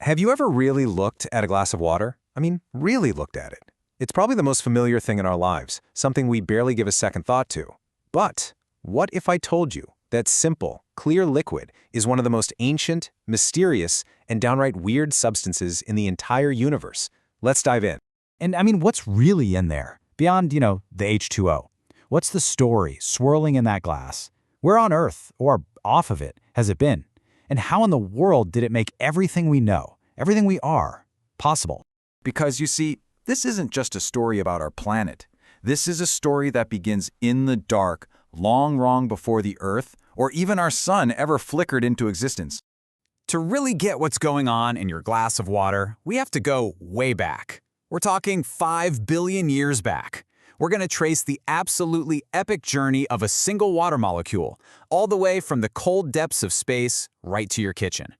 Have you ever really looked at a glass of water? I mean, really looked at it. It's probably the most familiar thing in our lives, something we barely give a second thought to. But what if I told you that simple, clear liquid is one of the most ancient, mysterious, and downright weird substances in the entire universe? Let's dive in. And I mean, what's really in there? Beyond, the H2O. What's the story swirling in that glass? Where on Earth, or off of it, has it been? And how in the world did it make everything we know, everything we are, possible? Because you see, this isn't just a story about our planet. This is a story that begins in the dark, long before the Earth, or even our sun ever flickered into existence. To really get what's going on in your glass of water, we have to go way back. We're talking 5 billion years back. We're going to trace the absolutely epic journey of a single water molecule, all the way from the cold depths of space right to your kitchen.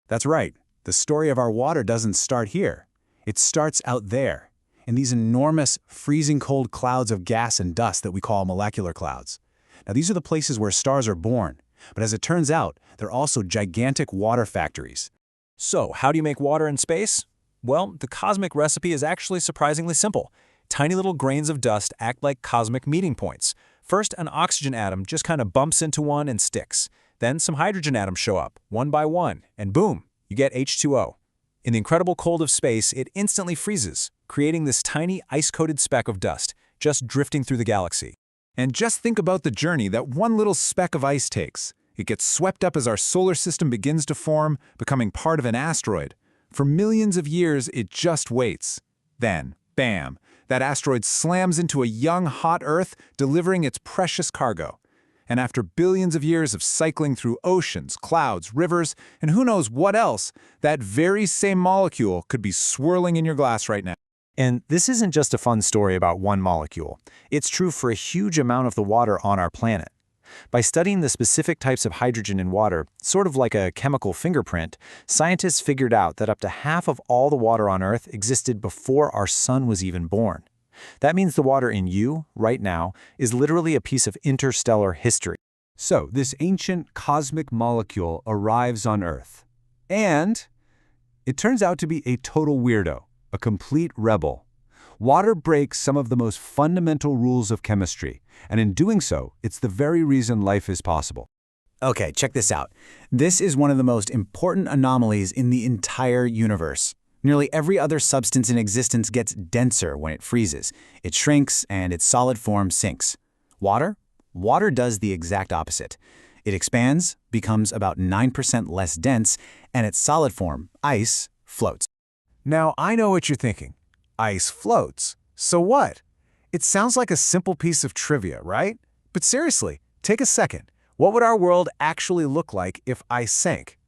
That's right. The story of our water doesn't start here. It starts out there, in these enormous, freezing cold clouds of gas and dust that we call molecular clouds. Now, these are the places where stars are born, but as it turns out, they're also gigantic water factories. So, how do you make water in space? Well, the cosmic recipe is actually surprisingly simple. Tiny little grains of dust act like cosmic meeting points. First, an oxygen atom just kind of bumps into one and sticks. Then some hydrogen atoms show up, one by one, and boom, you get H2O. In the incredible cold of space, it instantly freezes, creating this tiny ice-coated speck of dust, just drifting through the galaxy. And just think about the journey that one little speck of ice takes. It gets swept up as our solar system begins to form, becoming part of an asteroid. For millions of years, it just waits. Then, bam! That asteroid slams into a young, hot Earth, delivering its precious cargo. And after billions of years of cycling through oceans, clouds, rivers, and who knows what else, that very same molecule could be swirling in your glass right now. And this isn't just a fun story about one molecule. It's true for a huge amount of the water on our planet. By studying the specific types of hydrogen in water, sort of like a chemical fingerprint, scientists figured out that up to half of all the water on Earth existed before our sun was even born. That means the water in you, right now, is literally a piece of interstellar history. So, this ancient cosmic molecule arrives on Earth. And it turns out to be a total weirdo, a complete rebel. Water breaks some of the most fundamental rules of chemistry, and in doing so, it's the very reason life is possible. Okay, check this out. This is one of the most important anomalies in the entire universe. Nearly every other substance in existence gets denser when it freezes. It shrinks and its solid form sinks. Water? Water does the exact opposite. It expands, becomes about 9% less dense, and its solid form, ice, floats. Now, I know what you're thinking. Ice floats. So what? It sounds like a simple piece of trivia, right? But seriously, take a second. What would our world actually look like if ice sank?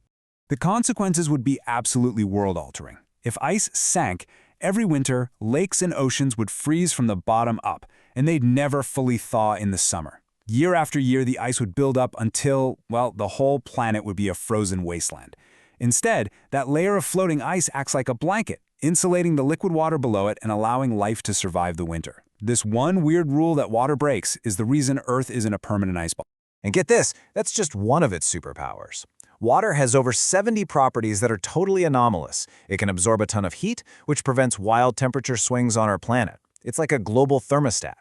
The consequences would be absolutely world-altering. If ice sank, every winter, lakes and oceans would freeze from the bottom up, and they'd never fully thaw in the summer. Year after year, the ice would build up until, well, the whole planet would be a frozen wasteland. Instead, that layer of floating ice acts like a blanket, insulating the liquid water below it and allowing life to survive the winter. This one weird rule that water breaks is the reason Earth isn't a permanent ice ball. And get this, that's just one of its superpowers. Water has over 70 properties that are totally anomalous. It can absorb a ton of heat, which prevents wild temperature swings on our planet. It's like a global thermostat.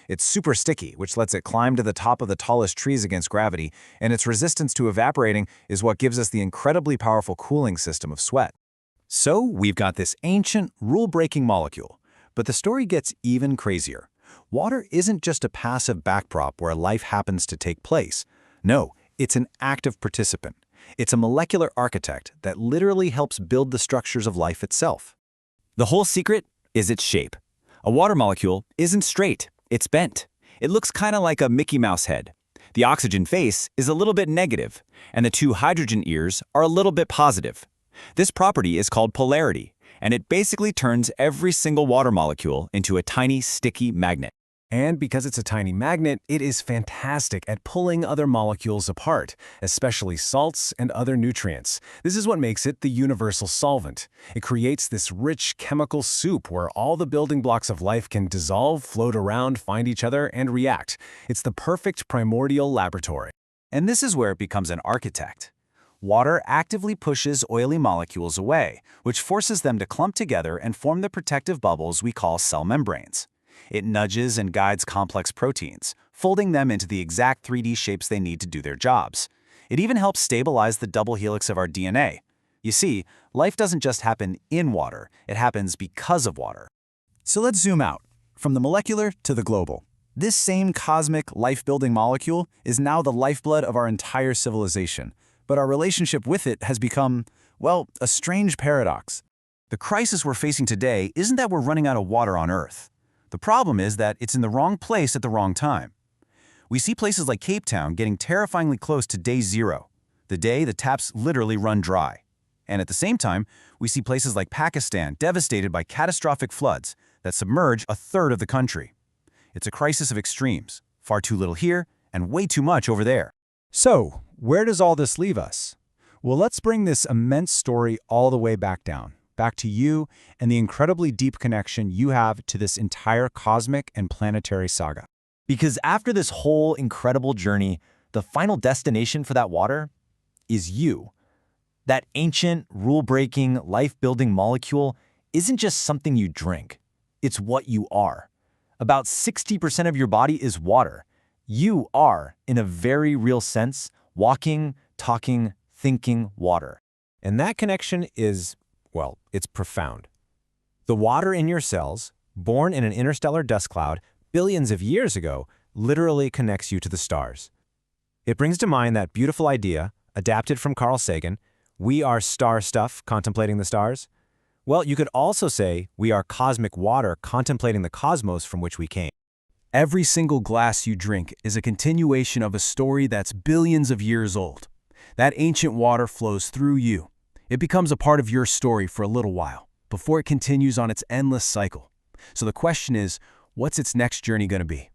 It's super sticky, which lets it climb to the top of the tallest trees against gravity, and its resistance to evaporating is what gives us the incredibly powerful cooling system of sweat. So we've got this ancient, rule-breaking molecule. But the story gets even crazier. Water isn't just a passive backprop where life happens to take place. No, it's an active participant. It's a molecular architect that literally helps build the structures of life itself. The whole secret is its shape. A water molecule isn't straight, it's bent. It looks kind of like a Mickey Mouse head. The oxygen face is a little bit negative, and the two hydrogen ears are a little bit positive. This property is called polarity, and it basically turns every single water molecule into a tiny, sticky magnet. And because it's a tiny magnet, it is fantastic at pulling other molecules apart, especially salts and other nutrients. This is what makes it the universal solvent. It creates this rich chemical soup where all the building blocks of life can dissolve, float around, find each other, and react. It's the perfect primordial laboratory. And this is where it becomes an architect. Water actively pushes oily molecules away, which forces them to clump together and form the protective bubbles we call cell membranes. It nudges and guides complex proteins, folding them into the exact 3D shapes they need to do their jobs. It even helps stabilize the double helix of our DNA. You see, life doesn't just happen in water, it happens because of water. So let's zoom out, from the molecular to the global. This same cosmic, life-building molecule is now the lifeblood of our entire civilization. But our relationship with it has become, well, a strange paradox. The crisis we're facing today isn't that we're running out of water on Earth. The problem is that it's in the wrong place at the wrong time. We see places like Cape Town getting terrifyingly close to day zero, the day the taps literally run dry. And at the same time, we see places like Pakistan devastated by catastrophic floods that submerge a third of the country. It's a crisis of extremes, far too little here and way too much over there. So, where does all this leave us? Well, let's bring this immense story all the way back down, back to you and the incredibly deep connection you have to this entire cosmic and planetary saga. Because after this whole incredible journey, the final destination for that water is you. That ancient, rule-breaking, life-building molecule isn't just something you drink. It's what you are. About 60% of your body is water. You are, in a very real sense, walking, talking, thinking water. And that connection is, well, it's profound. The water in your cells, born in an interstellar dust cloud billions of years ago, literally connects you to the stars. It brings to mind that beautiful idea, adapted from Carl Sagan, we are star stuff contemplating the stars. Well, you could also say we are cosmic water contemplating the cosmos from which we came. Every single glass you drink is a continuation of a story that's billions of years old. That ancient water flows through you. It becomes a part of your story for a little while, before it continues on its endless cycle. So the question is, what's its next journey going to be?